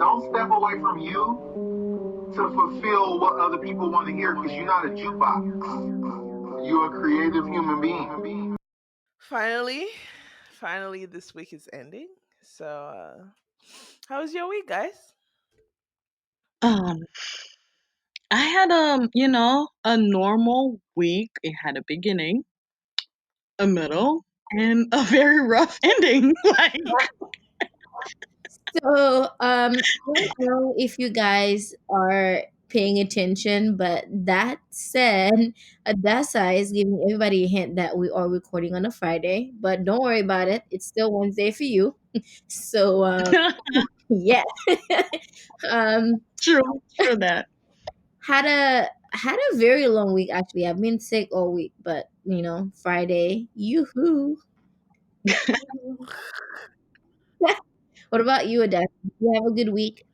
Don't step away from you to fulfill what other people want to hear, because you're not a jukebox. You're a creative human being. Finally, finally, this week is ending. So, how was your week, guys? Um, I had a normal week. It had a beginning, a middle, and a very rough ending. Like, So, I don't know if you guys are paying attention, but that said, Adasa is giving everybody a hint that we are recording on a Friday. But don't worry about it; it's still Wednesday for you. So, yeah. um, true that. had a very long week actually. I've been sick all week, but Friday, yoo-hoo. What about you, Adasa? Did you have a good week?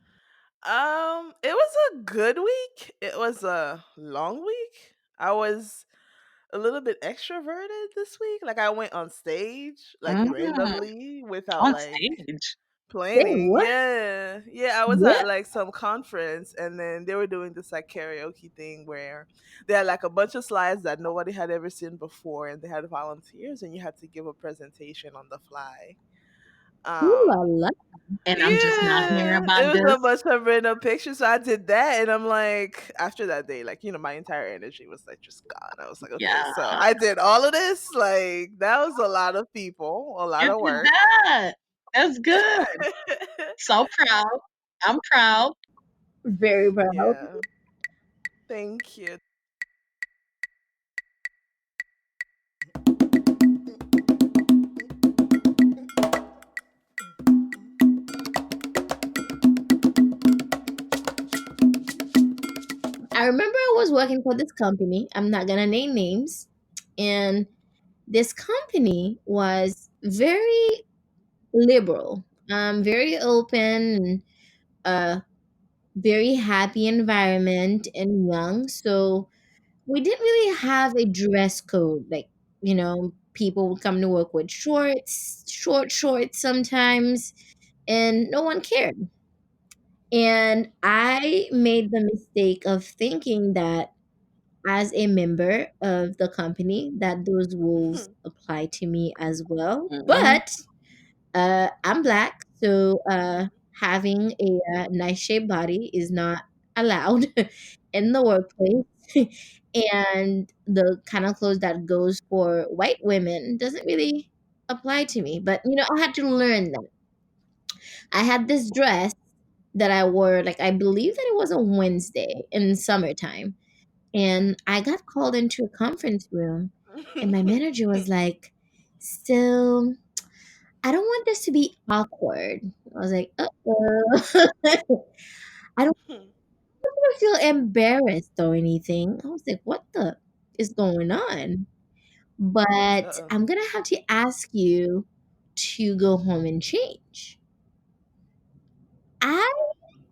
It was a good week. It was a long week. I was a little bit extroverted this week. Like I went on stage like Mm, randomly without on like stage. Say planning. what? Yeah. Yeah, I was Yeah. at like some conference and then they were doing this like karaoke thing where they had like a bunch of slides that nobody had ever seen before and they had volunteers and you had to give a presentation on the fly. Ooh la Um la. And I'm just not hearing yeah, about it was a this. bunch of random pictures. So I did that, and I'm like, after that day, like my entire energy was like just gone. I was like, okay, Yeah, so I did all of this. Like that was a lot of people, a lot you of did work. that. That's good. So proud. I'm proud. Very proud. Yeah, thank you. I remember I was working for this company. I'm not gonna name names. And this company was very liberal, very open, and very happy environment and young. So we didn't really have a dress code. Like, people would come to work with short shorts sometimes, and no one cared. And I made the mistake of thinking that as a member of the company that those rules apply to me as well. Mm-mm. But I'm black, so having a nice shaped body is not allowed in the workplace. And the kind of clothes that goes for white women doesn't really apply to me. But I had to learn that. I had this dress that I wore, like I believe that it was a Wednesday in summertime, and I got called into a conference room, and my manager was like, "So, I don't want this to be awkward." I was like, "Uh-oh." I don't want to feel embarrassed or anything. I was like, "What the is going on?" But Uh-oh. I'm gonna have to ask you to go home and change. I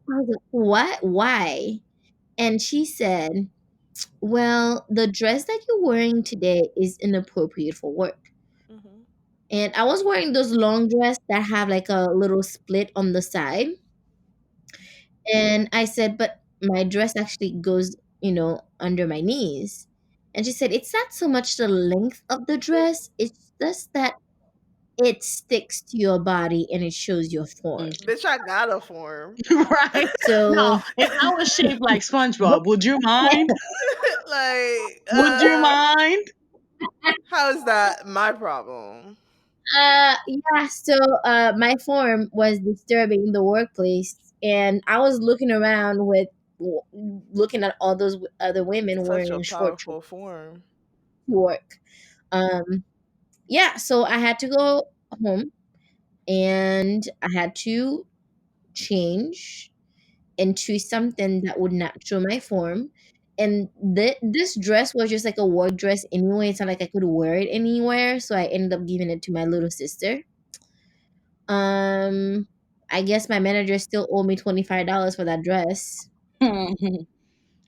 was like, "What? Why?" And she said, "Well, the dress that you're wearing today is inappropriate for work." Hmm. And I was wearing those long dress that have like a little split on the side. And I said, "But my dress actually goes, under my knees." And she said, "It's not so much the length of the dress, it's just that it sticks to your body and it shows your form." Okay. Bitch, I got a form. Right? No, So, if I was shaped like SpongeBob, would you mind? Like, Would you mind? how is that my problem? yeah, so my form was disturbing in the workplace, and I was looking around looking at all those other women Such a wearing short shorts powerful form. to work. Um, yeah, so I had to go home and I had to change into something that would not show my form. And this dress was just like a work dress anyway. It's not like I could wear it anywhere. So I ended up giving it to my little sister. Um, I guess my manager still owed me $25 for that dress.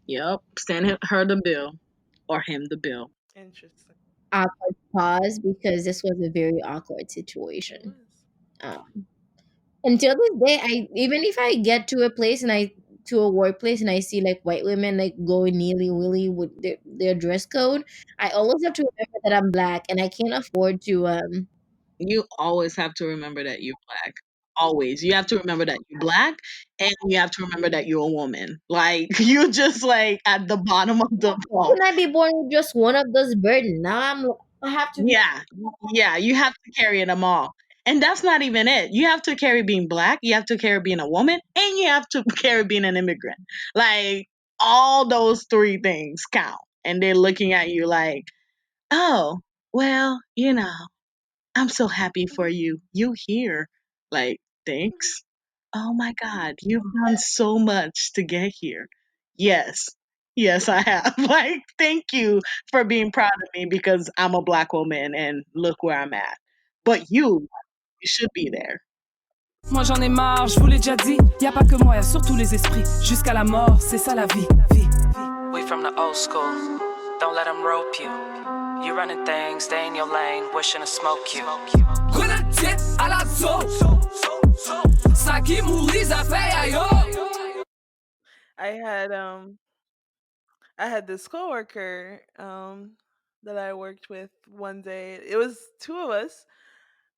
Yep. Send her the bill. Or him the bill. Interesting. Awkward pause because this was a very awkward It situation. was. Um, Until this day, I even if I get to a place and I to a workplace and I see like white women like going nearly willy with their dress code, I always have to remember that I'm black and I can't afford to You always have to remember that you're black. Always. You have to remember that you're black and you have to remember that you're a woman. Like you just like at the bottom of the how pole. can I be born with just one of those burdens? Now I have to be Yeah. Yeah. You have to carry them all. And that's not even it. You have to carry being black, you have to carry being a woman, and you have to carry being an immigrant. Like all those three things count. And they're looking at you like, oh, well, I'm so happy for you. You here. Like, thanks. Oh my God, you've done so much to get here. Yes. Yes, I have. Like, thank you for being proud of me because I'm a black woman and look where I'm at. But you should be there. Moi j'en ai marre, je vous l'ai déjà dit. Y a pas que moi, y a surtout les esprits. Jusqu'à la mort, c'est ça la vie. We from the old school. Don't let them rope you. You running things, stay in your lane, wishing to smoke you. Grenadier à la zone. Ça qui mourit, ça fait aïe. I had I had this coworker that I worked with one day. It was two of us,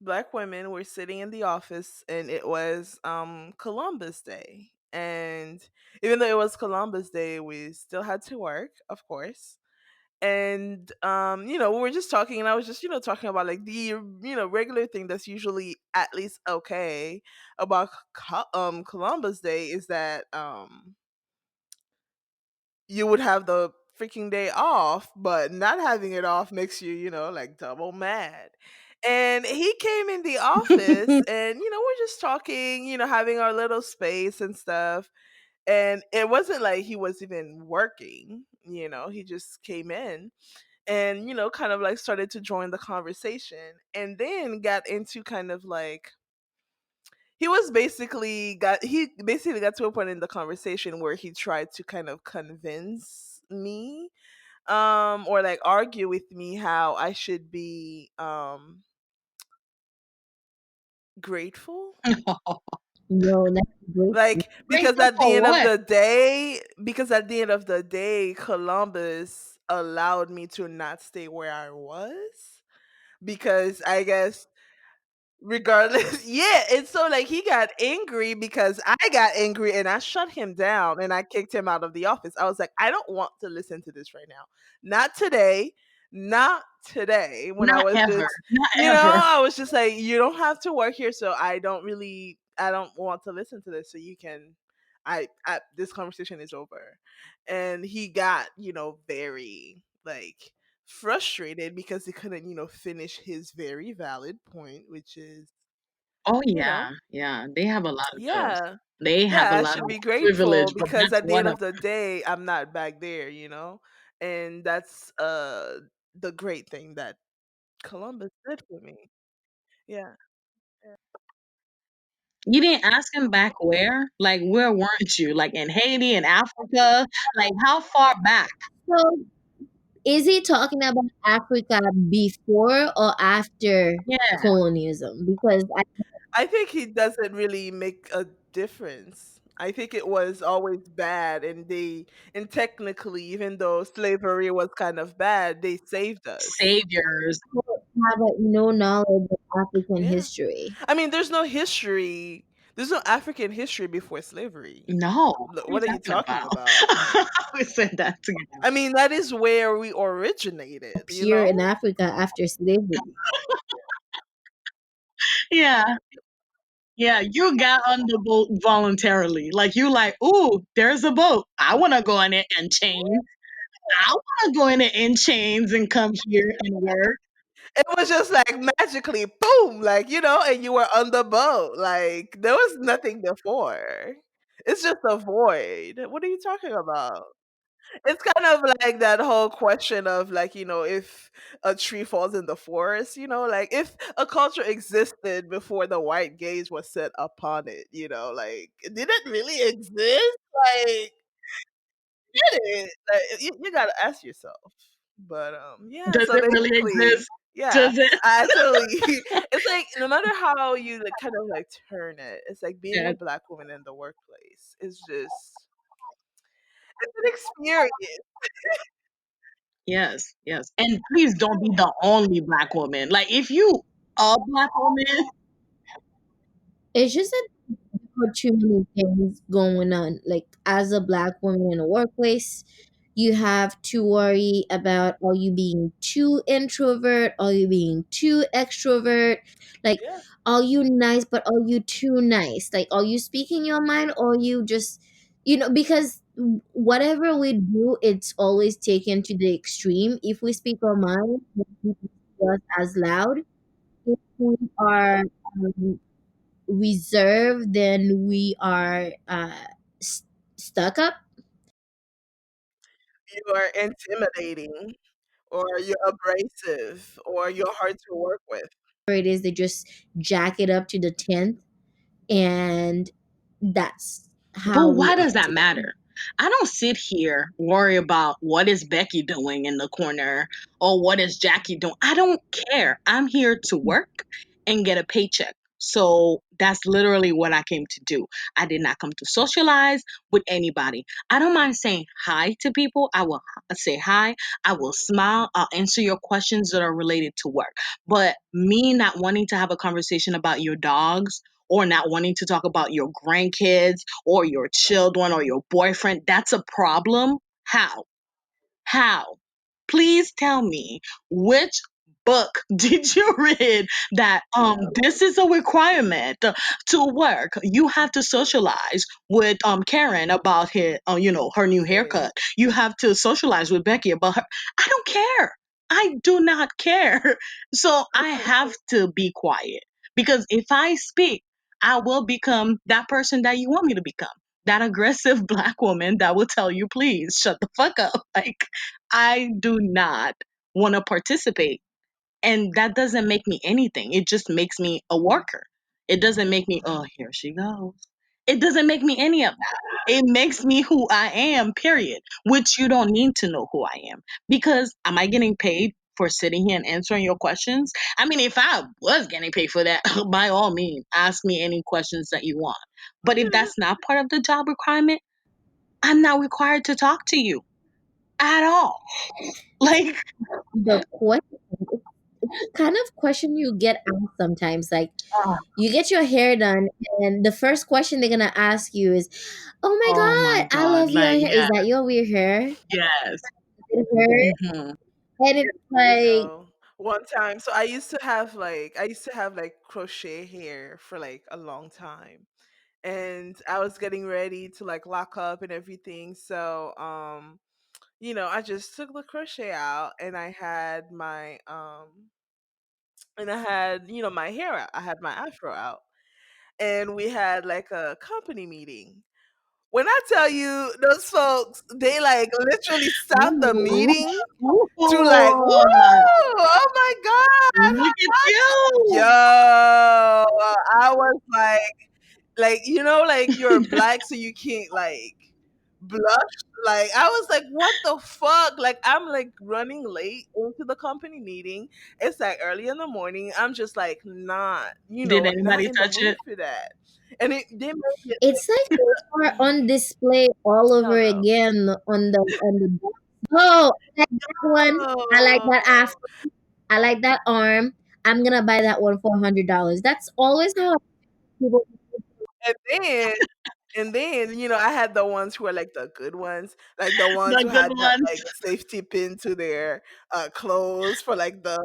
black women, were sitting in the office, and it was Columbus Day. And even though it was Columbus Day, we still had to work, of course. And we were just talking, and I was just talking about like the regular thing that's usually at least okay about Columbus Day is that you would have the freaking day off, but not having it off makes you, like double mad. And he came in the office and, we're just talking, having our little space and stuff. And it wasn't like he was even working, he just came in and, kind of like started to join the conversation and then got into kind of like, he basically got to a point in the conversation where he tried to kind of convince me or like argue with me how I should be grateful. no, that's great. Like Grateful for what? because at the end of the day Columbus allowed me to not stay where I was because I guess regardless, yeah, and so like he got angry because I got angry and I shut him down and I kicked him out of the office. I was like, I don't want to listen to this right now. Not today. Not today. When I Not was ever. just, Not ever. I was just like, you don't have to work here, so I don't want to listen to this. So you can, this conversation is over. And he got, very like frustrated because he couldn't, finish his very valid point, which is, Oh you know, yeah. Yeah. They have a lot of those. yeah, They have a yeah, I lot should of be grateful privilege, but because that's at the one end of of the day, I'm not back there, and that's the great thing that Columbus did for me. Yeah. You didn't ask him back where? Like, where weren't you? Like in Haiti, in Africa? Like, how far back? So is he talking about Africa before or after Yeah, colonialism? Because I I think he doesn't really make a difference. I think it was always bad, and technically, even though slavery was kind of bad, they saved us. saviors. have no knowledge of African Yeah. history. I mean, there's no history. There's no African history before slavery. No, what are you What are you talking talking about? about? We said that together. I mean, that is where we originated, Appear in Africa after slavery. Yeah, yeah, you got on the boat voluntarily. Like, you like, ooh, there's a boat. I want to go in it and chains. I want to go in it in chains and come here and work. It was just like magically, boom, like, and you were on the boat. Like, there was nothing before. It's just a void. What are you talking about? It's kind of like that whole question of like, if a tree falls in the forest, like if a culture existed before the white gaze was set upon it, like did it really exist? Like, did it? Like, you gotta ask yourself. But yeah, Does so it really basically, exist? yeah, Does it? I totally it's like no matter how you like kind of like turn it, it's like being a Yes, black woman in the workplace is just it's an experience. yes, yes. And please don't be the only black woman. Like if you a black woman, It's just that there are too many things going on. Like as a black woman in a workplace, you have to worry about, are you being too introvert? Are you being too extrovert? Like, Yeah, are you nice, but are you too nice? Like, are you speaking your mind, or you just, because whatever we do, it's always taken to the extreme. If we speak our mind, then people see us as loud. If we are reserved, then we are s- stuck up. you are intimidating, or you're abrasive, or you're hard to work with. It is, they just jack it up to the 10th, and that's but how we why are does that to them. matter? I don't sit here worry about what is Becky doing in the corner or what is Jackie doing. I don't care. I'm here to work and get a paycheck. So that's literally what I came to do. I did not come to socialize with anybody. I don't mind saying hi to people. I will say hi. I will smile. I'll answer your questions that are related to work. But me not wanting to have a conversation about your dogs or not wanting to talk about your grandkids or your children or your boyfriend, that's a problem. How? How? Please tell me which book did you read that this is a requirement to work. You have to socialize with Karen about her new Same. haircut. You have to socialize with Becky about her. I don't care. I do not care. So I have to be quiet because if I speak, I will become that person that you want me to become. That aggressive black woman that will tell you, please shut the fuck up. Like, I do not want to participate. And that doesn't make me anything. It just makes me a worker. It doesn't make me, oh, here she goes. It doesn't make me any of that. It makes me who I am, period. Which you don't need to know who I am. Because am I getting paid for sitting here and answering your questions? I mean, if I was getting paid for that, by all means, ask me any questions that you want. But if that's not part of the job requirement, I'm not required to talk to you at all. Like, The question, it's the kind of question you get asked sometimes. Like, oh, you get your hair done, and the first question they're gonna ask you is, "Oh my oh my god, I God. love your Like, hair. Is yeah, that your weird hair? Is yes. it hair?" Hmm. And it's You like, know, one time, so I used to have like crochet hair for like a long time, and I was getting ready to like lock up and everything. So, I just took the crochet out, and I had my hair out. I had my afro out, and we had like a company meeting. When I tell you those folks, they like literally stopped the Ooh. meeting to like, woo! Ooh. Oh my god! Look at Yo, you. I was like like you're black, so you can't like blush. Like I was like, what the fuck? Like I'm like running late into the company meeting. It's like early in the morning. I'm just like Did not anybody in the touch mood it? for that. And they made it it's like they are on display all hell over no. again on the. Oh, I like that one. I like that Oh. afro. I like that arm. I'm gonna buy that one for $100. That's always how people. And then I had the ones who were like the good ones, like the ones The who good had that ones. like safety pin to their clothes for like the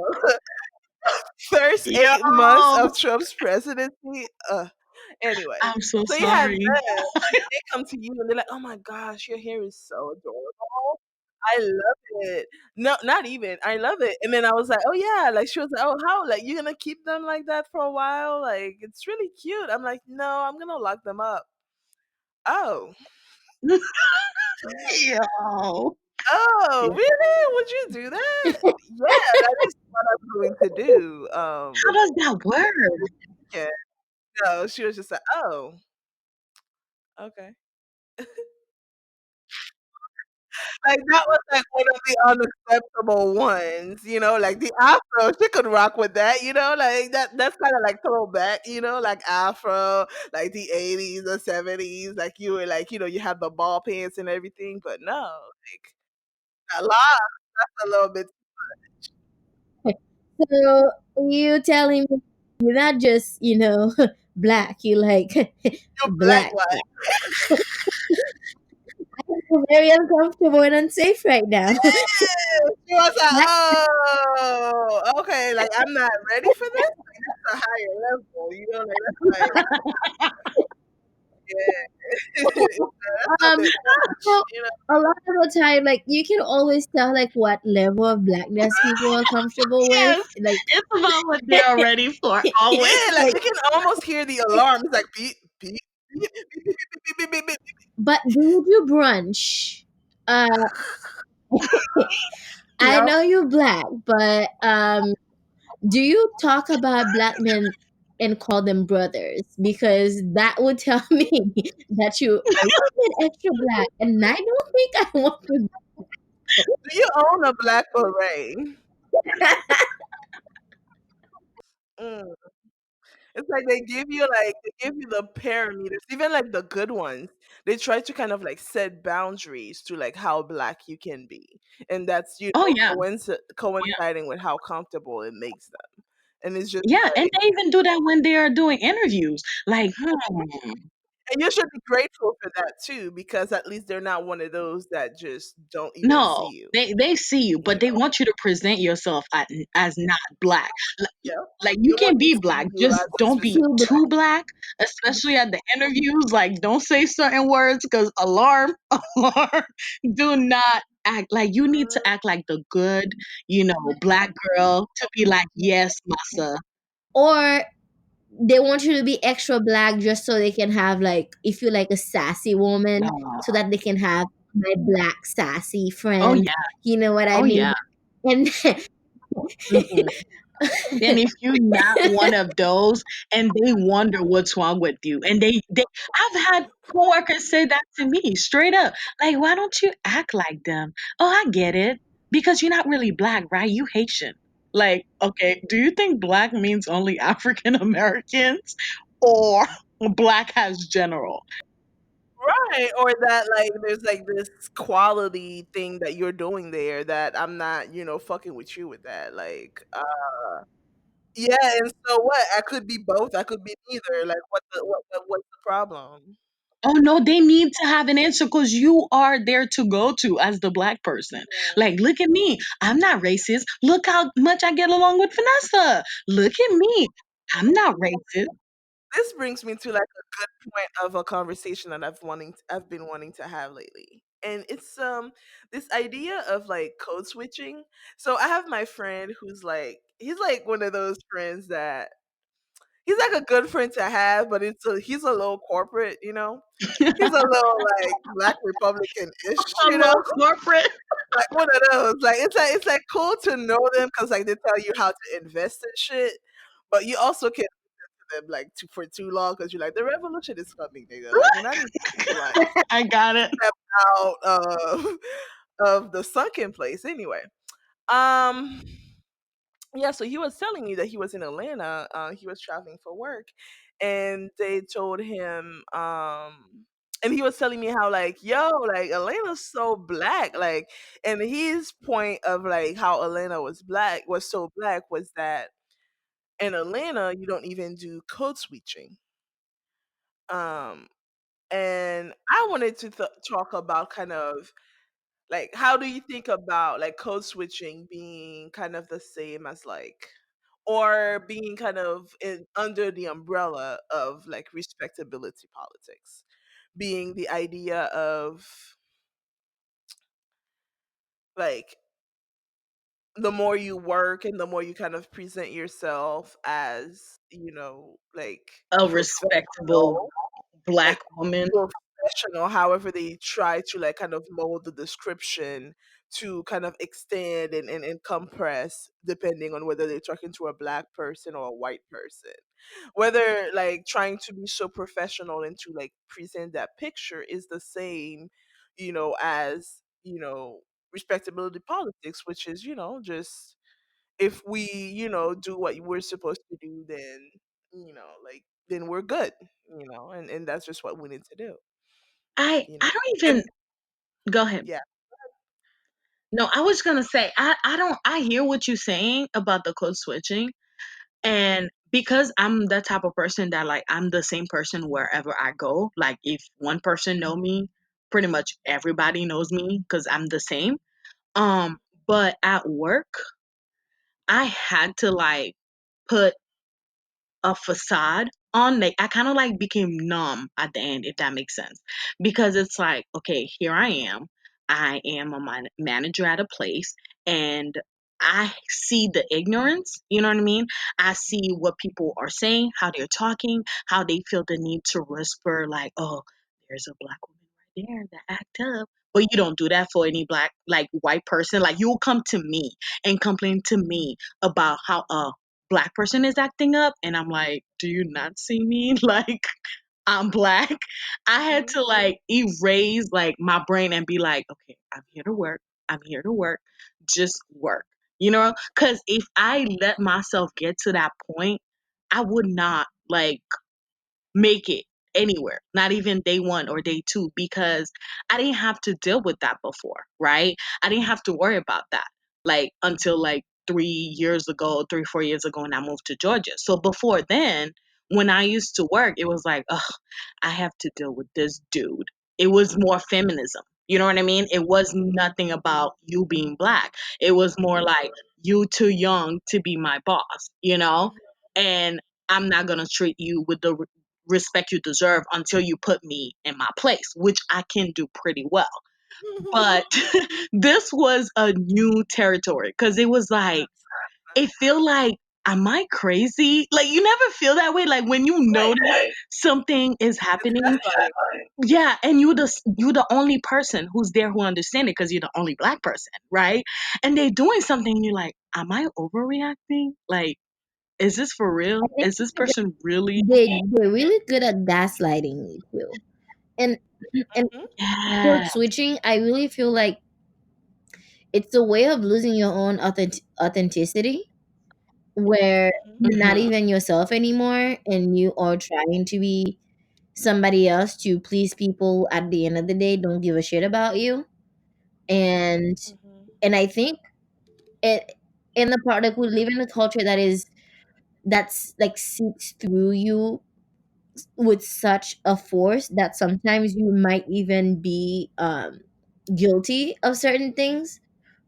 first Yo, 8 months of Trump's presidency. Anyway, I'm so so you had sorry. them, and they come to you and they're like, "Oh my gosh, your hair is so adorable. I love it." No, not even. I love it. And then I was like, "Oh yeah," like she was like, "Oh, how? Like you gonna keep them like that for a while? Like it's really cute." I'm like, "No, I'm gonna lock them up." Oh. Yo. Oh, really? Would you do that? Yeah, that is what I'm going to do. How does that work? Yeah. No, she was just like, "Oh, okay." Like that was like one of the unacceptable ones, like the afro, she could rock with that, like that's kind of like throwback, like afro, like the 80s, the 70s, like you were like, you had the ball pants and everything, but no, like a lot, that's a little bit. So you telling me you're not just, black, you like You black black. one. I'm very uncomfortable and unsafe right now. She was like, Black- oh, okay, like I'm not ready for this. Like this is a higher level, like that's like, yeah, that's a um, bit so much. a lot of the time, like you can always tell like what level of blackness people are comfortable with. Yes, Like, it's about what they're ready for always. Yeah, like like, you can almost hear the alarms, like beep, beep, beep, beep, beep, beep, beep, beep, beep, beep. but do you do brunch? Uh, I Yep. know you're black, but do you talk about black men and call them brothers? Because that would tell me that you a little bit extra black, and I don't think I want to. Do you own a black beret? Mm. It's like they give you the parameters, even like the good ones. They try to kind of like set boundaries to like how black you can be, and that's Oh yeah, yeah, coinciding with how comfortable it makes them, and it's just yeah. And like, they even do that when they are doing interviews. Like, hmm. and you should be grateful for that too, because at least they're not one of those that just don't even see No, you. they see you, You but they know? want you to present yourself as not black. Li- Yeah. Like you They can want you be to see black, you just as a don't be specific Too black. too black, especially at the interviews. Like don't say certain words because alarm, alarm. Do not act like you need to act like the good, black girl to be like, yes, massa. Or they want you to be extra black just so they can have like if you're like a sassy woman, so No. that they can have my black sassy Oh friend. yeah. You know what I Oh mean? yeah. And Mhm. And if you're not one of those and they wonder what's wrong with you, and they I've had coworkers say that to me straight up. Like, why don't you act like them? Oh, I get it. Because you're not really black, right? You Haitian. Like, okay, do you think black means only African Americans or black as general? right, or that like there's like this quality thing that you're doing there that I'm not, fucking with you with that. Like, yeah, and so what? I could be both. I could be neither. Like, what's the problem? Oh no, they need to have an answer because you are there to go to as the black person. Yeah. Like, look at me. I'm not racist. Look how much I get along with Vanessa. Look at me. I'm not racist. This brings me to like a good point of a conversation that I've been wanting to have lately. And it's this idea of like code switching. So I have my friend who's like he's like one of those friends that he's like a good friend to have, but he's a little corporate. He's a little like Black Republican ish, A little corporate. like one of those. Like it's like cool to know them because like they tell you how to invest in shit, but you also can them like for too long because you're like the revolution is coming, nigga. Like when I need to like I got it. step out of the sunken place. Anyway, um, yeah. So he was telling me that he was in Atlanta. He was traveling for work, and they told him. And he was telling me how like yo like Atlanta's so black and his point of like how Atlanta was so black was that in Atlanta you don't even do code switching. Um, and I wanted to talk about kind of like how do you think about like code switching being kind of the same as like or being kind of under the umbrella of like respectability politics, being the idea of like the more you work and the more you kind of present yourself as like A respectable professional, like black woman. professional, however they try to like kind of mold the description to kind of extend and compress depending on whether they're talking to a black person or a white person. Whether like trying to be so professional and to like present that picture is the same, as respectability politics, which is, just if we, do what we're supposed to do, then, like, then we're good, and that's just what we need to do, you I know. don't even And go ahead. yeah. No, I was gonna say I don't I hear what you're saying about the code switching, and because I'm the type of person that like I'm the same person wherever I go. Like if one person know me, pretty much everybody knows me because I'm the same. Um, but at work, I had to like put a facade on. Like I kind of like became numb at the end, if that makes sense, because it's like, okay, here I am a manager at a place, and I see the ignorance, you know what I mean? I see what people are saying, how they're talking, how they feel the need to whisper like, oh, there's a black woman right there that act up, but you don't do that for any black, like, white person. Like you'll come to me and complain to me about how a black person is acting up, and I'm like, do you not see me? Like I'm black. I had Mhm. to like erase like my brain and be like, okay, I'm here to work. I'm here to work. Just work. You know, cuz if I let myself get to that point, I would not like make it anywhere, not even day one or day two, because I didn't have to deal with that before, right? I didn't have to worry about that like until like 3 years ago, 3, 4 years ago, when I moved to Georgia. So before then, when I used to work, it was like, ugh, I have to deal with this dude. It was more feminism. You know what I mean? It was nothing about you being black. It was more like you too young to be my boss, you know? And I'm not going to treat you with the respect you deserve until you put me in my place, which I can do pretty well. But this was a new territory because it was like, it feel like, am I crazy? Like you never feel that way. Like when you Right. notice something is It's happening, gaslighting. yeah, and you're the only person who's there who understand it because you're the only black person, right? And they're doing something, and you're like, am I overreacting? Like, is this for real? I think Is this person really? they're really good at gaslighting you too. And Mhm. code Yeah. switching, I really feel like it's a way of losing your own authenticity, where Mhm. you're not Mhm. even yourself anymore, and you are trying to be somebody else to please people. At the end of the day, don't give a shit about you. and Mhm. and I think it, in the part, like, we live in a culture that's like seeps through you with such a force that sometimes you might even be guilty of certain things,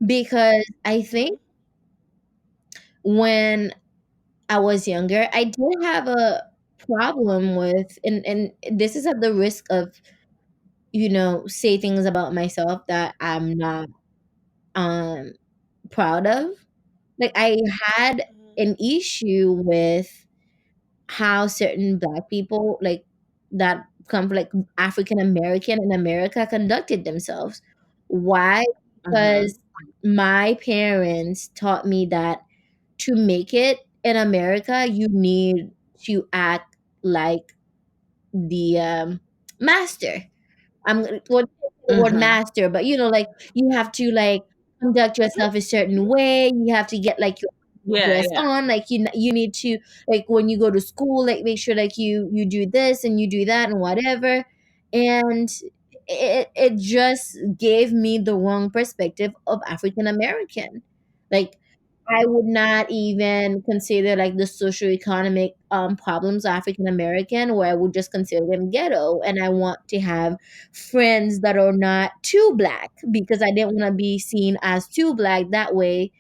because I think Mhm. when I was younger, I did have a problem with, and this is at the risk of, say things about myself that I'm not um proud of. Like, I had Mhm. an issue with how certain black people, like, that come from, like, African American in America, conducted themselves. Why? Mhm. Because my parents taught me that to make it in America, you need to act like the master. I'm gonna well, the word Mhm. master, but like, you have to, like, conduct yourself a certain way. You have to get, like, your Yeah, dress yeah. on. Like, you need to, like, when you go to school, like, make sure, like, you do this and you do that and whatever. And it just gave me the wrong perspective of African American. Like, I would not even consider, like, the socioeconomic problems of African American, where I would just consider them ghetto. And I want to have friends that are not too black, because I didn't want to be seen as too black. That way,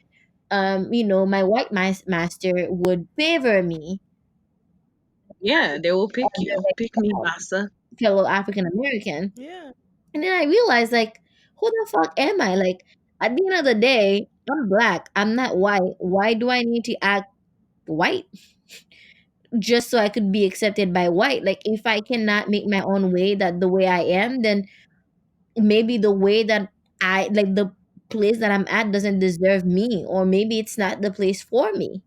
my white master would favor me, Yeah, they will pick as you. Pick me, a massa. fellow African American. Yeah. And then I realized, like, who the fuck am I? Like, at the end of the day, I'm black. I'm not white. Why do I need to act white just so I could be accepted by white? Like, if I cannot make my own way, that the way I am, then maybe the way that the place that I'm at doesn't deserve me, or maybe it's not the place for me.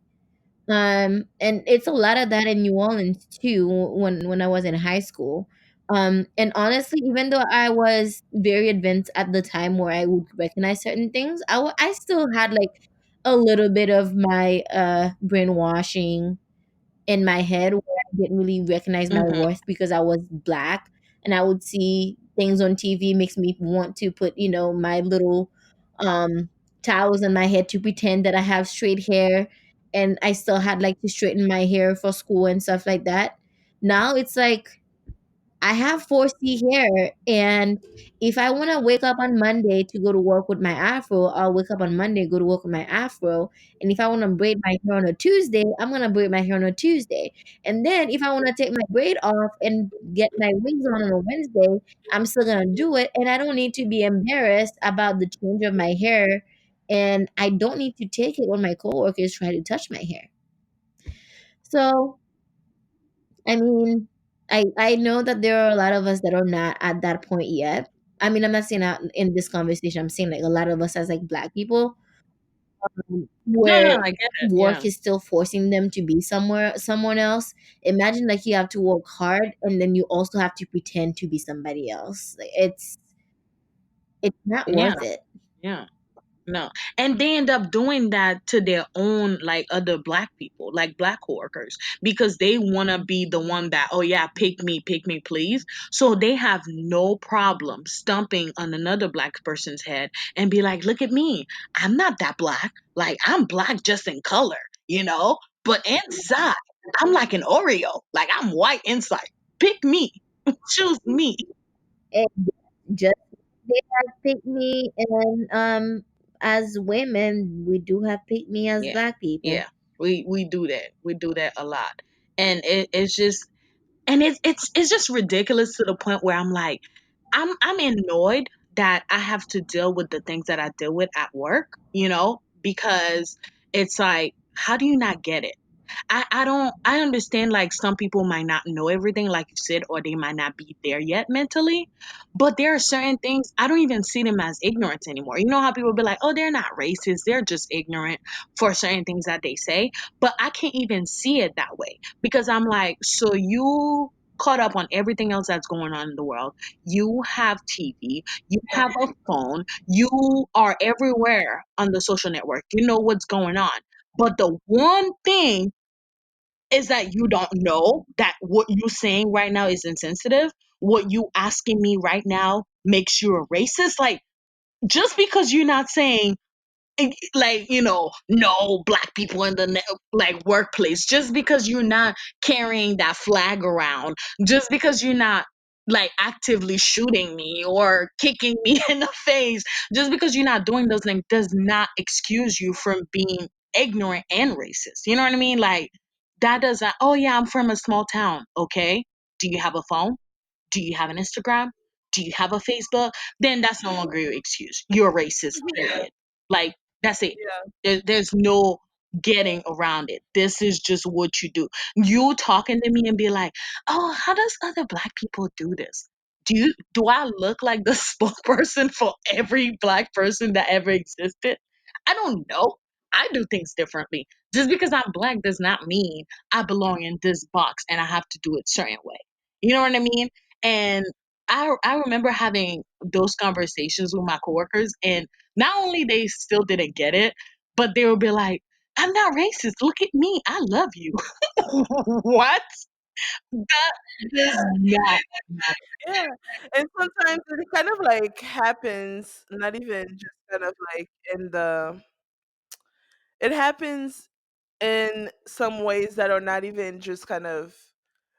And it's a lot of that in New Orleans too. When I was in high school, And honestly, even though I was very advanced at the time where I would recognize certain things, I still had like a little bit of my brainwashing in my head where I didn't really recognize my Mhm. worth because I was black, and I would see things on TV makes me want to put, my little um towels on my head to pretend that I have straight hair, and I still had like to straighten my hair for school and stuff like that. Now it's like I have 4C hair, and if I want to wake up on Monday to go to work with my afro, I'll wake up on Monday, go to work with my afro. And if I want to braid my hair on a Tuesday, I'm going to braid my hair on a Tuesday. And then if I want to take my braid off and get my wigs on a Wednesday, I'm still going to do it. And I don't need to be embarrassed about the change of my hair. And I don't need to take it when my coworkers try to touch my hair. So I mean, I know that there are a lot of us that are not at that point yet. I mean, I'm not saying that in this conversation. I'm saying like a lot of us as like black people, No, no, where I get it. work Yeah. is still forcing them to be someone else. Imagine like you have to work hard and then you also have to pretend to be somebody else. Like it's not Yeah. worth it. Yeah. No. And they end up doing that to their own, like, other black people, like black coworkers, because they want to be the one that, oh yeah, pick me, please. So they have no problem stumping on another black person's head and be like, look at me. I'm not that black. Like, I'm black just in color, you know? But inside, I'm like an Oreo. Like, I'm white inside. Pick me. Choose me. And just they have picked me, and as women, we do have picked me as Yeah. black people. Yeah. We do that. We do that a lot. And it's just, and it's just ridiculous to the point where I'm like, I'm annoyed that I have to deal with the things that I deal with at work, because it's like, how do you not get it? I don't, I understand like some people might not know everything, like you said, or they might not be there yet mentally, but there are certain things I don't even see them as ignorance anymore. You know how people be like, oh, they're not racist, they're just ignorant for certain things that they say, but I can't even see it that way because I'm like, so you caught up on everything else that's going on in the world. You have TV, you have a phone, you are everywhere on the social network. You know what's going on. But the one thing is that you don't know that what you saying right now is insensitive. What you asking me right now makes you a racist. Like, just because you're not saying like, no black people in the like workplace, just because you're not carrying that flag around, just because you're not like actively shooting me or kicking me in the face, just because you're not doing those things does not excuse you from being ignorant and racist. You know what I mean? Like, that doesn't, oh yeah, I'm from a small town. Okay, do you have a phone? Do you have an Instagram? Do you have a Facebook? Then that's no longer your excuse. You're racist, period. Like, that's it. Yeah. There's no getting around it. This is just what you do. You talking to me and be like, oh, how does other black people do this? Do I look like the spokesperson for every black person that ever existed? I don't know. I do things differently. Just because I'm black does not mean I belong in this box and I have to do it certain way. You know what I mean? And I remember having those conversations with my coworkers, and not only they still didn't get it, but they would be like, "I'm not racist. Look at me. I love you." What? That does not. Yeah. And sometimes it kind of like happens, not even just kind of like in the, it happens in some ways that are not even just kind of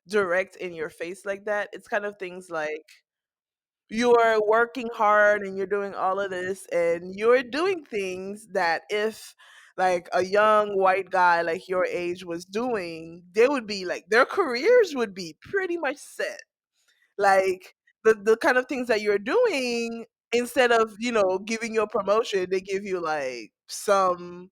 direct in your face like that. It's kind of things like you're working hard and you're doing all of this and you're doing things that if like a young white guy like your age was doing, they would be like their careers would be pretty much set. Like the kind of things that you're doing, instead of, giving you a promotion, they give you like some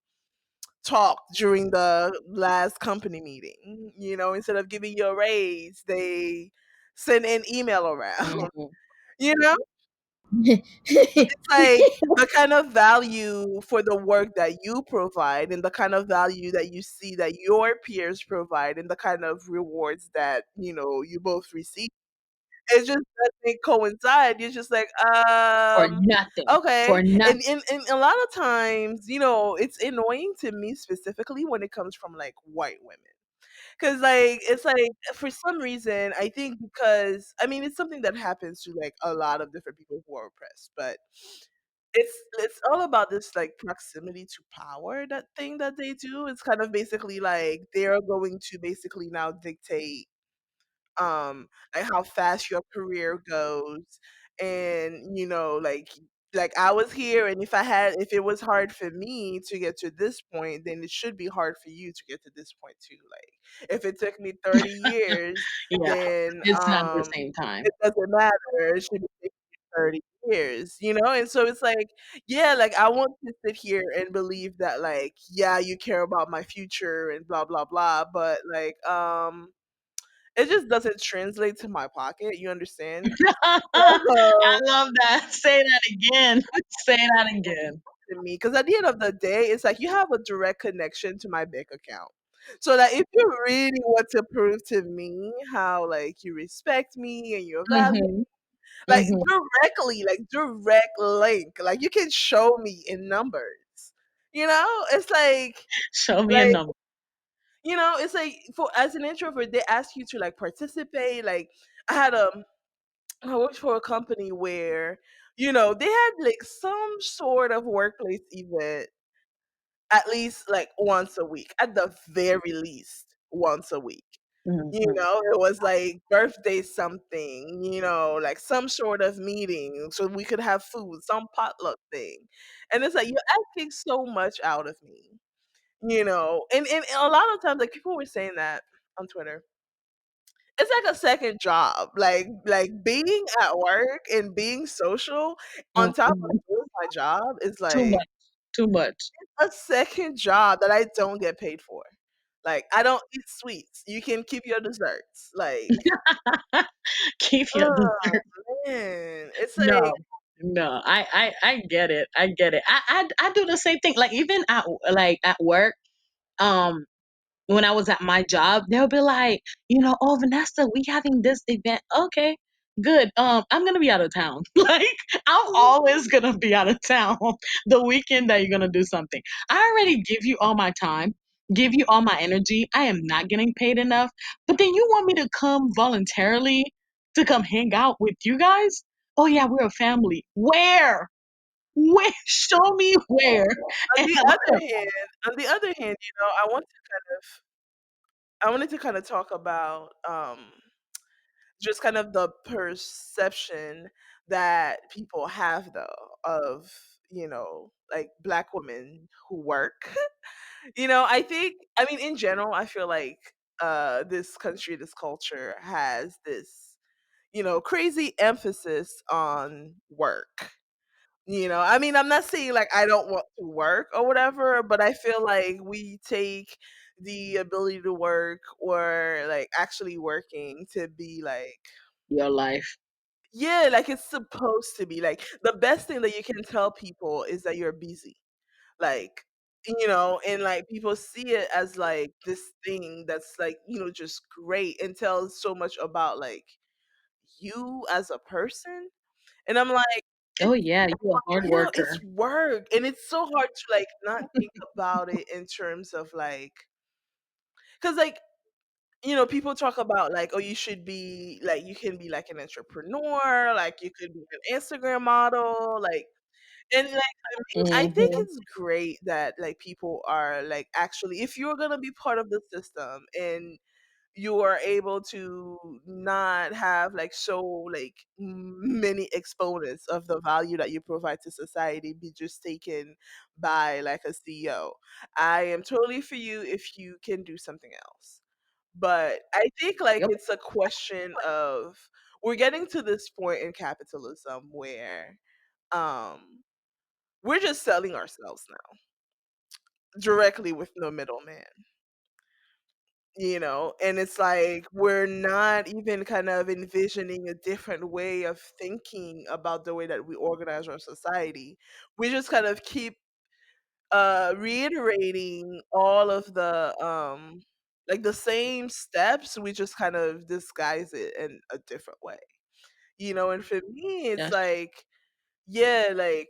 talk during the last company meeting. Instead of giving you a raise, they send an email around. Mhm. you know it's like the kind of value for the work that you provide and the kind of value that you see that your peers provide and the kind of rewards that you both receive. it just doesn't coincide. You're just like, For nothing. okay. For nothing. And a lot of times, it's annoying to me specifically when it comes from like white women. Cause like it's like for some reason I think because I mean it's something that happens to like a lot of different people who are oppressed, but it's all about this like proximity to power, that thing that they do. It's kind of basically like they're going to basically now dictate like how fast your career goes, and like I was here, and if it was hard for me to get to this point, then it should be hard for you to get to this point too. Like if it took me 30 years, Yeah, then it's not the same time. it doesn't matter, it should be taking me 30 years, and so it's like, yeah, like I want to sit here and believe that, like, yeah, you care about my future and blah blah blah, but like it just doesn't translate to my pocket, you understand? I So, love that. Say that again. Say that again. to me, because at the end of the day, it's like you have a direct connection to my bank account. So that if you really want to prove to me how like you respect me and you value, Mhm. like Mhm. directly, like direct link, like you can show me in numbers. It's Show me a like number. it's like for as an introvert, they ask you to like participate. Like I had I worked for a company where, they had like some sort of workplace event at least like once a week, at the very least once a week. Mhm. It was like birthday something, like some sort of meeting so we could have food, some potluck thing. And it's like you're asking so much out of me, and a lot of times like people were saying that on Twitter. It's like a second job. Like being at work and being social on top of Mhm. doing my job is Too like much. Too much. a second job that I don't get paid for. Like I don't eat sweets. You can keep your desserts. Like, Keep your oh dessert. man. It's like No. No. I get it. I get it. I do the same thing. Like even at work, um when I was at my job, they'll be like, oh Vanessa, we having this event. Okay, good. I'm gonna be out of town. Like I'm always gonna be out of town the weekend that you're gonna do something. I already give you all my time, give you all my energy. I am not getting paid enough. But then you want me to come voluntarily to come hang out with you guys? Oh yeah, we're a family. Where? Where? Show me where. on And the I'm other gonna hand, on the other hand, I wanted to kind of talk about just kind of the perception that people have though of like black women who work. I mean in general I feel like this country, this culture has this crazy emphasis on work. I mean, I'm not saying like I don't want to work or whatever, but I feel like we take the ability to work or like actually working to be like, your life. yeah, like it's supposed to be like the best thing that you can tell people is that you're busy. Like, and like people see it as like this thing that's like, just great and tells so much about like you as a person. And I'm like, Oh it's yeah, you're a hard it's worker. work. And it's so hard to like not think about it in terms of like, because like, people talk about like, oh, you should be like, you can be like an entrepreneur, like you could be an Instagram model, like, and like, I think Mhm. it's great that like people are like actually, if you're gonna be part of the system and you are able to not have like so like many exponents of the value that you provide to society be just taken by like a CEO. I am totally for you if you can do something else. But I think like Yep. it's a question of, we're getting to this point in capitalism where um we're just selling ourselves now directly with no middleman. And it's like we're not even kind of envisioning a different way of thinking about the way that we organize our society. We just kind of keep reiterating all of the like the same steps, we just kind of disguise it in a different way. And for me it's That's true. like, yeah, like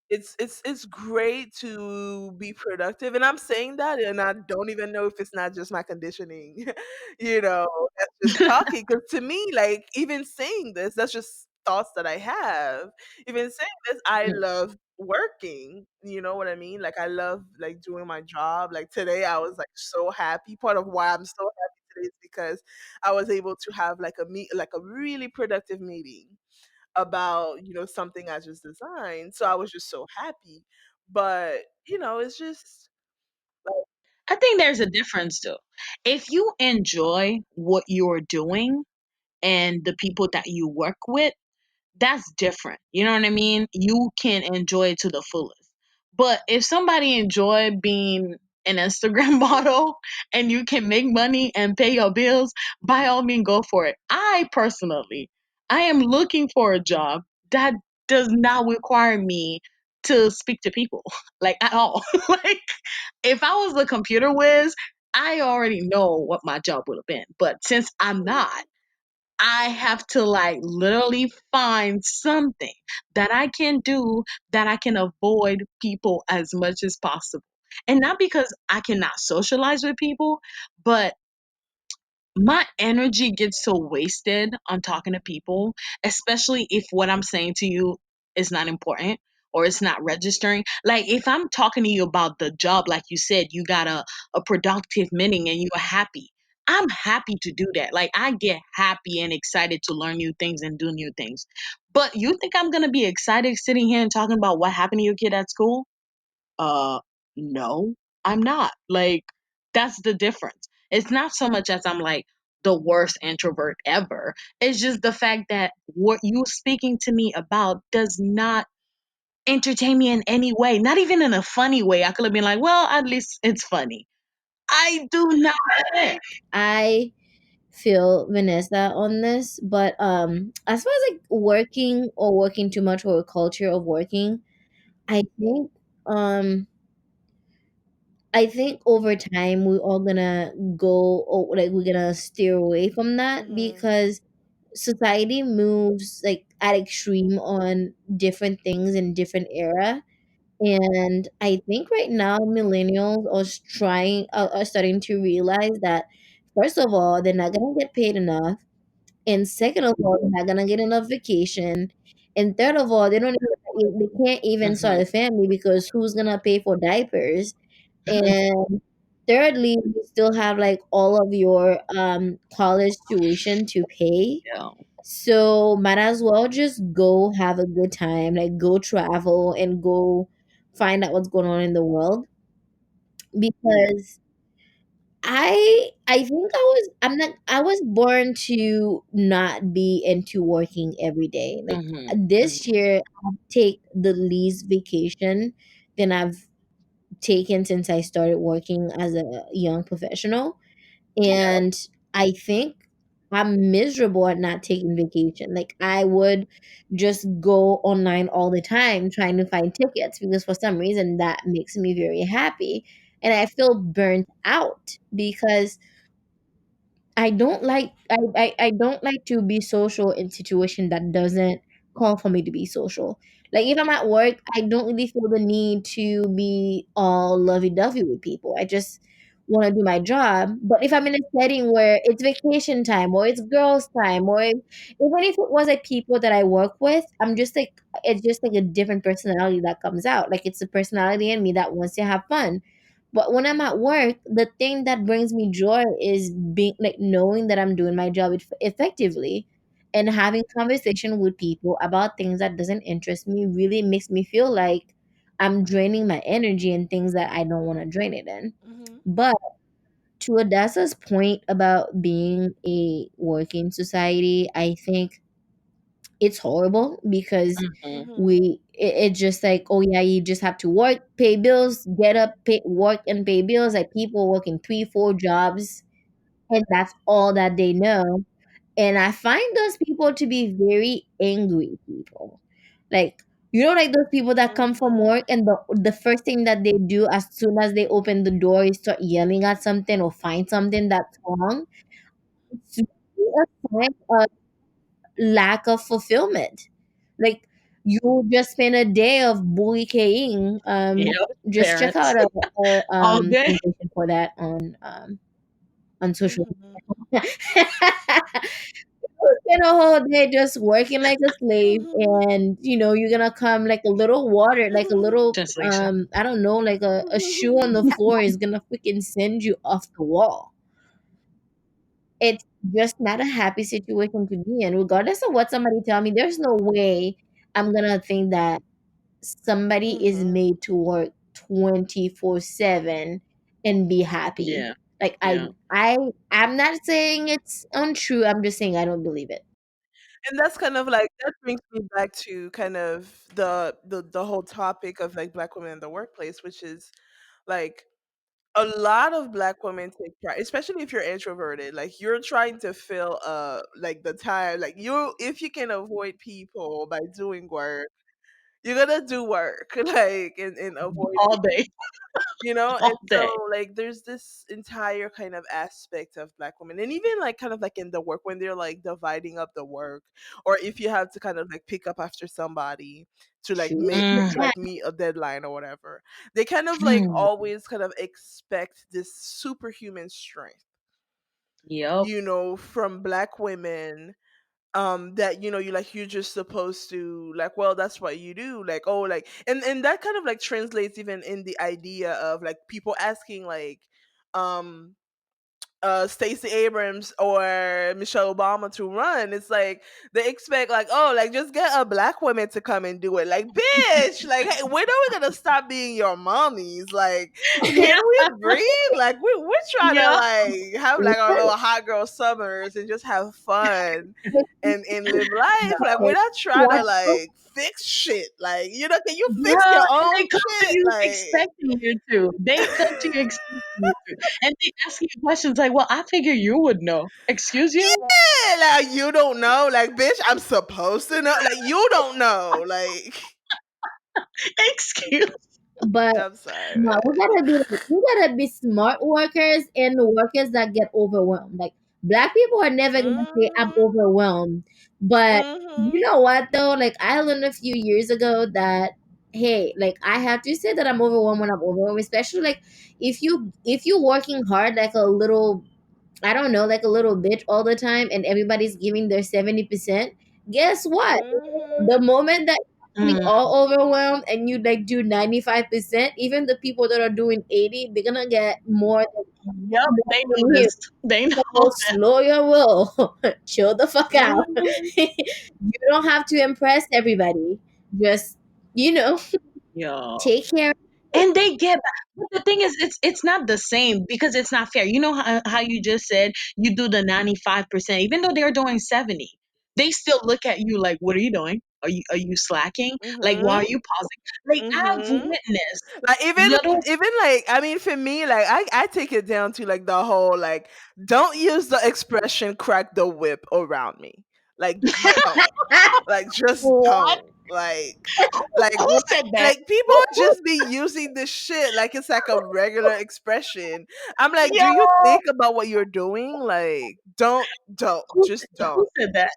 it's great to be productive, and I'm saying that, and I don't even know if it's not just my conditioning, that's just talking. Because to me, like even saying this, that's just thoughts that I have. Even saying this, I Mm. love working. You know what I mean? Like I love like doing my job. Like today, I was like so happy. Part of why I'm so happy today is because I was able to have like a really productive meeting about, something I just designed. So I was just so happy. But, it's just like, I think there's a difference too. If you enjoy what you're doing and the people that you work with, that's different. You know what I mean? You can enjoy it to the fullest. But if somebody enjoy being an Instagram model and you can make money and pay your bills, by all means go for it. I personally, I am looking for a job that does not require me to speak to people like at all. Like if I was a computer whiz, I already know what my job would have been. But since I'm not, I have to like literally find something that I can do that I can avoid people as much as possible. And not because I cannot socialize with people, but my energy gets so wasted on talking to people, especially if what I'm saying to you is not important or it's not registering. Like if I'm talking to you about the job, like you said, you got a productive meeting and you're happy. I'm happy to do that. Like I get happy and excited to learn new things and do new things. But you think I'm gonna be excited sitting here and talking about what happened to your kid at school? Uh, no, I'm not. Like, that's the difference. It's not so much as I'm like the worst introvert ever. It's just the fact that what you speaking to me about does not entertain me in any way, not even in a funny way. I could have been like, well, at least it's funny. I do not care. I feel Vanessa on this, but as far as like working or working too much or a culture of working, I think um I think over time we're all gonna go, or like we're gonna steer away from that, mhm, because society moves like at extreme on different things in different era. And I think right now millennials are starting to realize that first of all they're not gonna get paid enough, and second of all they're not gonna get enough vacation, and third of all they can't even start Hmm. a family because who's gonna pay for diapers, and thirdly you still have like all of your college tuition to pay. Yeah. So might as well just go have a good time, like go travel and go find out what's going on in the world. Because I think I was born to not be into working every day. Like Hmm. this Hmm. year I take the least vacation than I've taken since I started working as a young professional. And I think I'm miserable at not taking vacation. Like I would just go online all the time trying to find tickets because for some reason that makes me very happy. And I feel burnt out because I don't like to be social in situation that doesn't call for me to be social. Like if I'm at work, I don't really feel the need to be all lovey dovey with people. I just want to do my job. But if I'm in a setting where it's vacation time or it's girls' time, or even if it was like people that I work with, I'm just like it's just like a different personality that comes out. Like it's the personality in me that wants to have fun. But when I'm at work, the thing that brings me joy is being like knowing that I'm doing my job effectively, and having conversation with people about things that doesn't interest me really makes me feel like I'm draining my energy in things that I don't want to drain it in. mhm, But to Adessa's point about being a working society, I think it's horrible because Hmm. mhm, it's just like, oh yeah, you just have to work, pay bills, get up, pay work and pay bills. Like people working 3 4 jobs, and that's all that they know. And I find those people to be very angry people. Like, like those people that come from mhm, work and the first thing that they do as soon as they open the door is start yelling at something or find something that's wrong. It's really a sign of lack of fulfillment. Like you just spend a day of bullying. Yep. Just check out Parents our all day. translation for that on social Mhm. media. Spend a whole day just working like a slave, and you're gonna come like a little water, like a little Translation. I don't know, like a shoe on the floor is gonna freaking send you off the wall. It's just not a happy situation to be in. Regardless of what somebody tell me, there's no way I'm gonna think that somebody is Mhm. made to work 24/7 and be happy. Yeah. Like Yeah. I'm not saying it's untrue. I'm just saying I don't believe it. And that's kind of like that brings me back to kind of the whole topic of like black women in the workplace, which is like a lot of black women take pride, especially if you're introverted. Like you're trying to fill like the time. Like you, if you can avoid people by doing work, you're gonna do work, like and avoid All people. day. And All so day. like there's this entire kind of aspect of black women, and even like kind of like in the work when they're like dividing up the work, or if you have to kind of like pick up after somebody to like True. make Mm. like meet a deadline or whatever, they kind of like Mm. always kind of expect this superhuman strength, Yep. from black women, that you're just supposed to, like, well, that's what you do, like, oh, like, and that kind of like translates even in the idea of like people asking like um Stacey Abrams or Michelle Obama to run. It's like they expect like, oh, like just get a black woman to come and do it. Like, bitch, like, hey, when are we gonna stop being your mommies? Like, can Yeah. we breathe? Like, we're trying to Yeah. like have like our little hot girl summers and just have fun and live life. Like, we're not trying to What? like fix shit. Like, can you fix Yeah, your and own they come to shit? you Like, expecting you to. They come to you expecting you to. And they ask you questions like, well, I figure you would know. Excuse you? yeah, like you don't know, like, bitch, I'm supposed to know, like, you don't know, like, Excuse. But I'm sorry, no, man. we gotta be smart workers and workers that get overwhelmed. Like black people are never gonna say I'm Mhm. overwhelmed. But you Mhm. know what though? Like I learned a few years ago that hey, like I have to say that I'm overwhelmed when I'm overwhelmed, especially like if you're working hard like a little, I don't know, like a little bitch all the time and everybody's giving their 70%, guess what? Mhm. The moment that you're Mm. all overwhelmed and you like do 95%, even the people that are doing 80, they're gonna get Yep, more they know from you. this. They know So that. slow your roll. Chill the fuck out. Mhm. You don't have to impress everybody. Just, you know, Yo. take care. And they get back. But the thing is, it's not the same because it's not fair. You know how you just said you do the 95%, even though they're doing 70, they still look at you like, what are you doing? Are you slacking? Like, why are Mhm. you pausing? Like, I've Mhm. witnessed Like little. even like, I mean, for me, like I take it down to like the whole like, don't use the expression crack the whip around me. Like, don't. Like, just What? don't. Like Who what? said that? Like, people just be using this shit like it's like a regular expression. I'm like, do Yo, you think about what you're doing? Like, don't, just who don't. said that?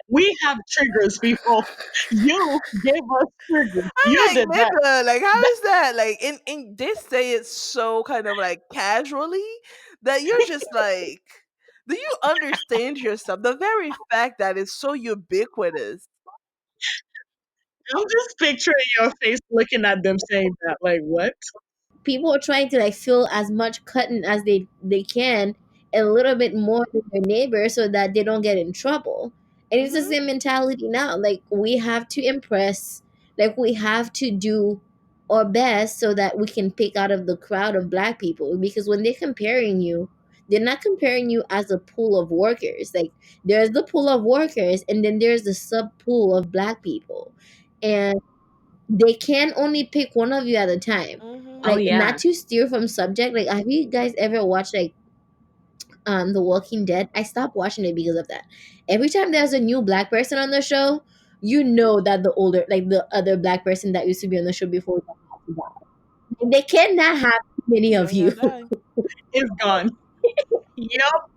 We have triggers, people. You gave us triggers. You I'm like, did that. nigga, like, how is that? Like, and they say it so kind of like casually that you're just like, do you understand yourself? The very fact that it's so ubiquitous. I'm just picturing your face looking at them saying that. Like, what? People are trying to like fill as much cotton as they can, a little bit more than their neighbor so that they don't get in trouble. And it's the Hmm. same mentality now. Like we have to impress, like we have to do our best so that we can pick out of the crowd of black people, because when they're comparing you, they're not comparing you as a pool of workers. Like there's the pool of workers and then there's the sub pool of black people, and they can only pick one of you at a time. Oh Hmm. Like not yeah. to steer from subject. Like have you guys ever watched like The Walking Dead? I stopped watching it because of that. Every time there's a new black person on the show, you know that the older, like the other black person that used to be on the show before that, they cannot have too many You of ain't gonna you. die. It's gone. Yep.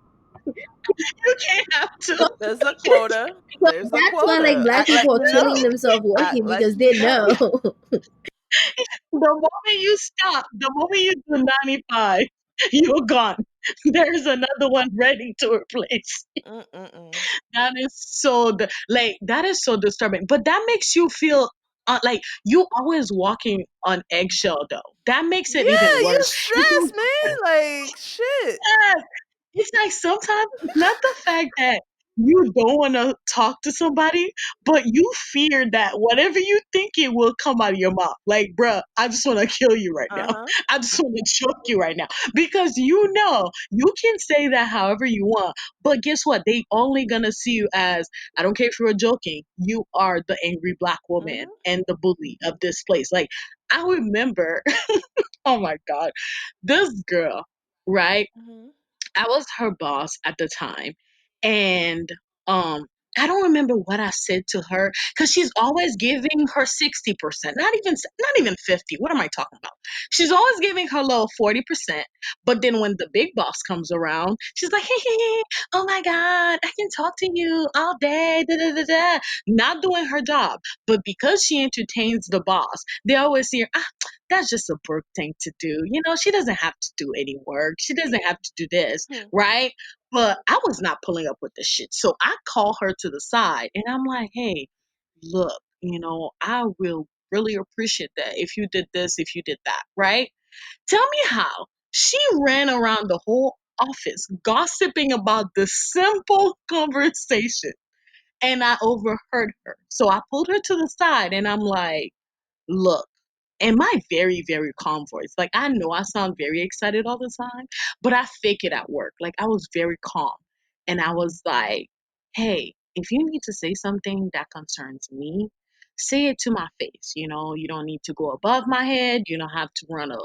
You can't have So, two. There's a quota. so There's a that's why like quota. black Act like people are you killing know. themselves Act working like because you they know. know. The moment you stop, the moment you do 95, you're gone. There's another one ready to replace. Mm-mm-mm. That is so like that is so disturbing. But that makes you feel like you always walking on eggshell though. That makes it even Yeah, you worse stress, because man. Like shit. yes, it's like sometimes it's not the fact that you don't want to talk to somebody, but you fear that whatever you think it will come out of your mouth. Like, bruh, I just want to kill you right Uh now. huh. I just want to choke you right now. Because you know, you can say that however you want, but guess what? They only gonna see you as, I don't care if you're joking, you are the angry black woman Mhm. and the bully of this place. Like, I remember, oh my God, this girl, right? Mhm. I was her boss at the time, and um I don't remember what I said to her because she's always giving her 60%, not even 50. What am I talking about? She's always giving her little 40%, but then when the big boss comes around, she's like, hey, oh my god, I can talk to you all day, da da da da, not doing her job. But because she entertains the boss, they always hear, that's just a Brooke thing to do. You know, she doesn't have to do any work. She doesn't have to do this, Hmm. right? But I was not pulling up with this shit. So I call her to the side and I'm like, hey, look, I will really appreciate that if you did this, if you did that, right? Tell me how. She ran around the whole office gossiping about this simple conversation and I overheard her. So I pulled her to the side and I'm like, look, in my very, very calm voice. Like I know I sound very excited all the time, but I fake it at work. Like I was very calm. And I was like, hey, if you need to say something that concerns me, say it to my face. You don't need to go above my head. You don't have to run a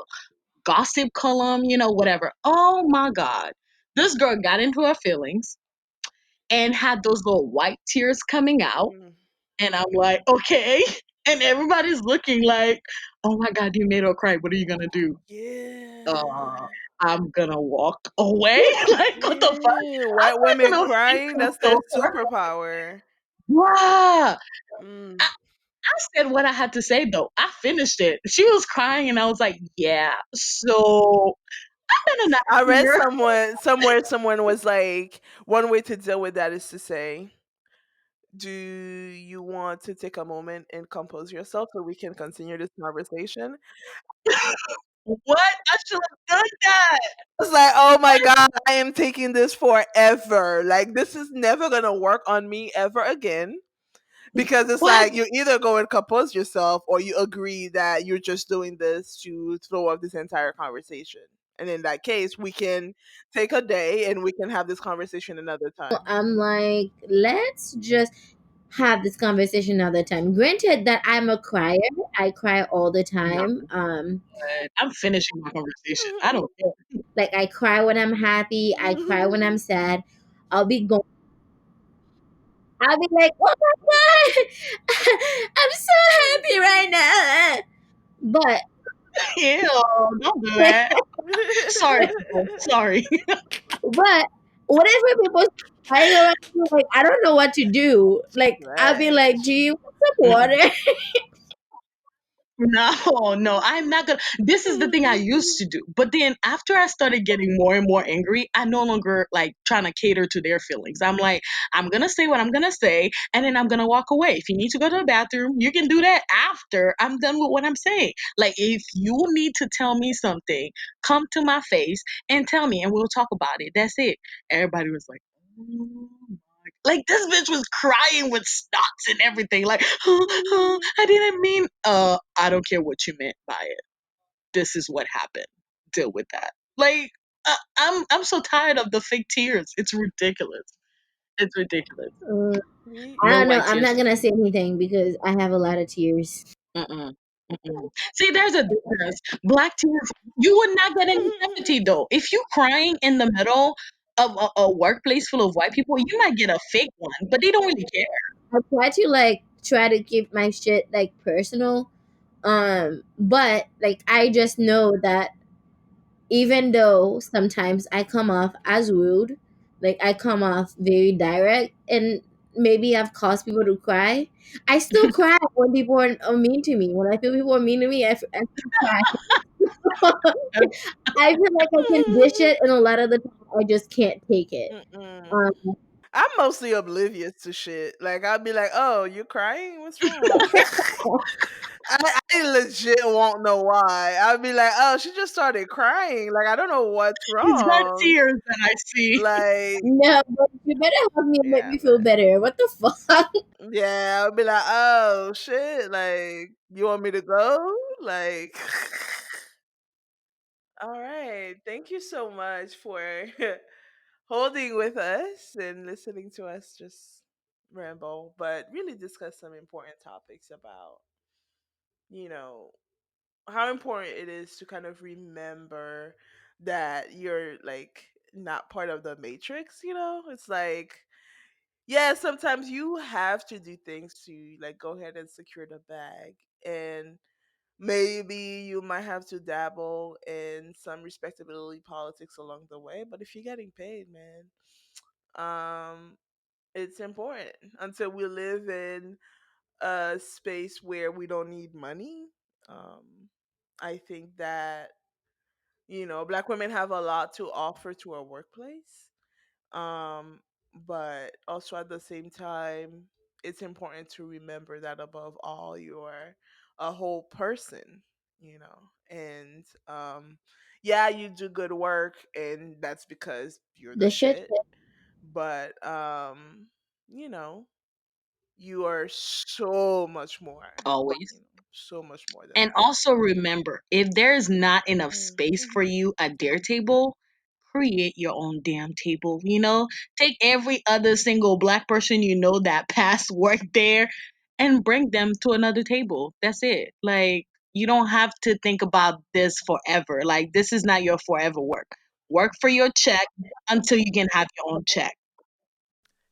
gossip column, whatever. Oh my God. This girl got into her feelings and had those little white tears coming out Mm. and I'm like, okay. And everybody's looking like, oh my God, you made her cry. What are you gonna do? Uh, Yeah. I'm gonna walk away. Like, what the fuck? Yeah. I'm White not women gonna fake crying, that's their console her. superpower. Yeah. Mm. I, I said what I had to say though. I finished it. She was crying and I was like, yeah. So I'm in a I nice read here. somewhere someone was like, one way to deal with that is to say, do you want to take a moment and compose yourself so we can continue this conversation? What? I should have done that. It's like, oh my god, I am taking this forever. Like this is never gonna work on me ever again. Because it's What? like you either go and compose yourself or you agree that you're just doing this to throw off this entire conversation. And in that case, we can take a day and we can have this conversation another time. I'm like, let's just have this conversation another time. Granted that I'm a crier, I cry all the No, time. I'm finishing my conversation. I don't care. Like I cry when I'm happy, I cry when I'm sad. I'll be going. I'll be like, oh my god, I'm so happy right now. But Ew, don't do that. Sorry, people. Sorry. but whatever people crying around me, like I don't know what to do. Like I'll be like, do Trash. you want some water? No, no, I'm not gonna. This is the thing I used to do. But then after I started getting more and more angry, I no longer like trying to cater to their feelings. I'm like, I'm gonna say what I'm gonna say, and then I'm gonna walk away. If you need to go to the bathroom, you can do that after I'm done with what I'm saying. Like, if you need to tell me something, come to my face and tell me, and we'll talk about it. That's it. Everybody was like, oh my. Like this bitch was crying with snots and everything. Like, I didn't mean. I don't care what you meant by it. This is what happened. Deal with that. Like, I'm so tired of the fake tears. It's ridiculous. It's ridiculous. Uh, Me, I No don't know. white I'm tears not for gonna me. say anything because I have a lot of tears. Mm-mm. Mm-mm. See, there's a difference. Black tears, you would not get any sympathy though. If you crying in the middle of a workplace full of white people, you might get a fake one, but they don't really care. I try to like try to keep my shit like personal. But like I just know that even though sometimes I come off as rude, Like I come off very direct, and maybe I've caused people to cry. I still cry when people are mean to me. When I feel people are mean to me, I still cry. I feel like I can dish it, and a lot of the time I just can't take it. Mm-mm. Um, I'm mostly oblivious to shit. Like I'll be like, "Oh, you crying? What's wrong?" I legit won't know why. I'll be like, "Oh, she just started crying. Like I don't know what's It's her wrong." tears that I see. Like, no, but you better hug me and make yeah, me feel man. better. What the fuck? Yeah, I'll be like, "Oh shit! Like you want me to go?" Like, all right. Thank you so much for holding with us and listening to us just ramble, but really discuss some important topics about, you know, how important it is to kind of remember that you're like not part of the matrix, you know? It's like, yeah, sometimes you have to do things to like go ahead and secure the bag. And maybe you might have to dabble in some respectability politics along the way, but if you're getting paid, man, um it's important. Until we live in a space where we don't need money, um I think that, black women have a lot to offer to our workplace. But also at the same time, it's important to remember that above all, you're a whole person, and yeah, you do good work, and that's because you're the The shit. shit. But you know, you are so much more, Always. so much more than And that. also remember, if there's not enough Mm. space for you at their table, create your own damn table. Take every other single black person that past work there and bring them to another table. That's it. Like, you don't have to think about this forever. Like, this is not your forever work. Work for your check until you can have your own check.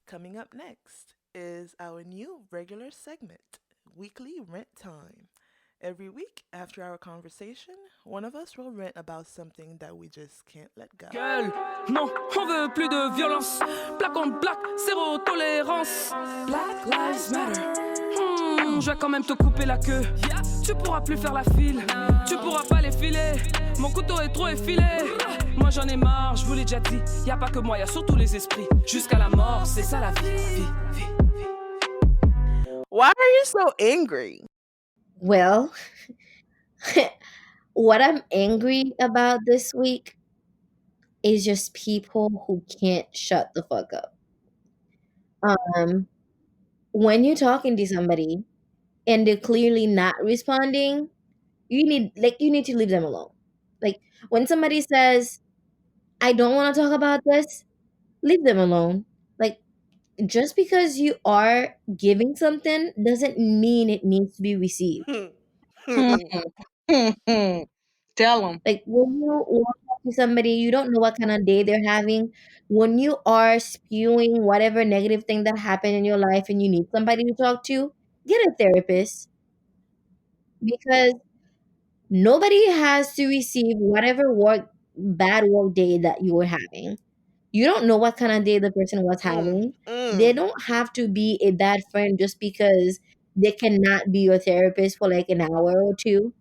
Coming up next is our new regular segment, Weekly Rent Time. Every week, after our conversation, one of us will rant about something that we just can't let go. Gueule, non, on veut plus de violence. Black on black, zéro tolérance. Black Lives Matter. Je vais quand même te couper la queue. Tu pourras plus faire la file. Tu pourras pas les filer. Mon couteau est trop effilé. Moi j'en ai marre, je vous l'ai déjà dit. Y a pas que moi, y a surtout les esprits. Jusqu'à la mort, c'est ça la vie. Why are you so angry? Well, what I'm angry about this week is just people who can't shut the fuck up. Um, when you're talking to somebody and they're clearly not responding, you need to leave them alone. Like when somebody says, "I don't want to talk about this," leave them alone. Like just because you are giving something doesn't mean it needs to be received. Tell them. Like when you walk up to somebody, you don't know what kind of day they're having. When you are spewing whatever negative thing that happened in your life and you need somebody to talk to, get a therapist because nobody has to receive whatever bad work day that you were having. You don't know what kind of day the person was Mm, having. They mm. don't have to be a bad friend just because they cannot be your therapist for like an hour or two.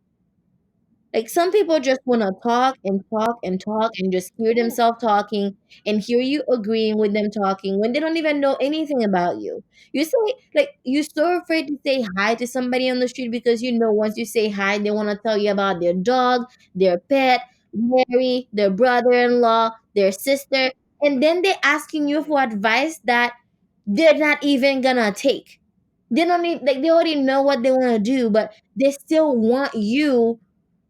Like some people just want to talk and talk and talk and just hear Ooh. themselves talking and hear you agreeing with them talking when they don't even know anything about you. You say like you're so afraid to say hi to somebody on the street because you know once you say hi, they want to tell you about their dog, their pet, Mary, their brother-in-law, their sister, and then they're asking you for advice that they're not even gonna take. They don't need like they already know what they want to do, but they still want you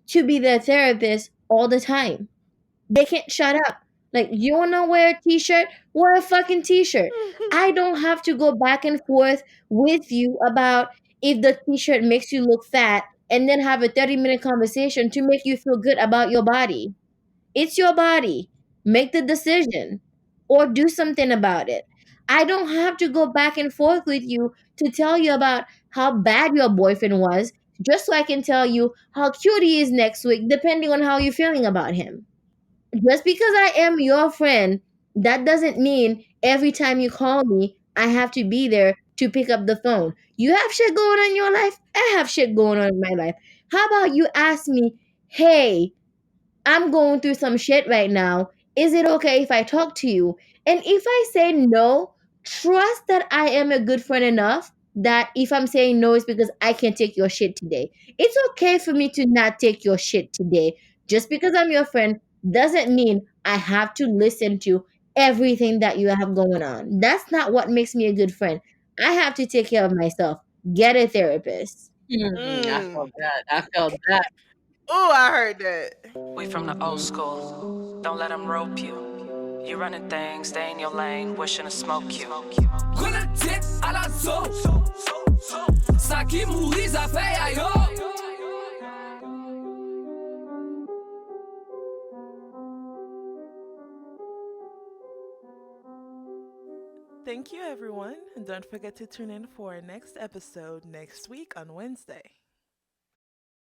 to be their therapist all the time. They can't shut up. Like, you wanna wear a t shirt? Wear a fucking t shirt. I don't have to go back and forth with you about if the t shirt makes you look fat and then have a 30-minute conversation to make you feel good about your body. It's your body. Make the decision or do something about it. I don't have to go back and forth with you to tell you about how bad your boyfriend was, just so I can tell you how cute he is next week, depending on how you're feeling about him. Just because I am your friend That doesn't mean every time you call me, I have to be there to pick up the phone. You have shit going on in your life. I have shit going on in my life. How about you ask me, hey, I'm going through some shit right now. Is it okay if I talk to you? And if I say no, trust that I am a good friend enough that if I'm saying no, it's because I can't take your shit today. It's okay for me to not take your shit today. Just because I'm your friend doesn't mean I have to listen to everything that you have going on. That's not what makes me a good friend. I have to take care of myself. Get a therapist. I Mm. felt that. I felt that. Oh, I heard that. We from the old school. Don't let them rope you. You running things, stay in your lane, wishing to smoke you. Relative à la zone. Ça qui mourit, ça fait aïe. Thank you, everyone. And don't forget to tune in for our next episode next week on Wednesday.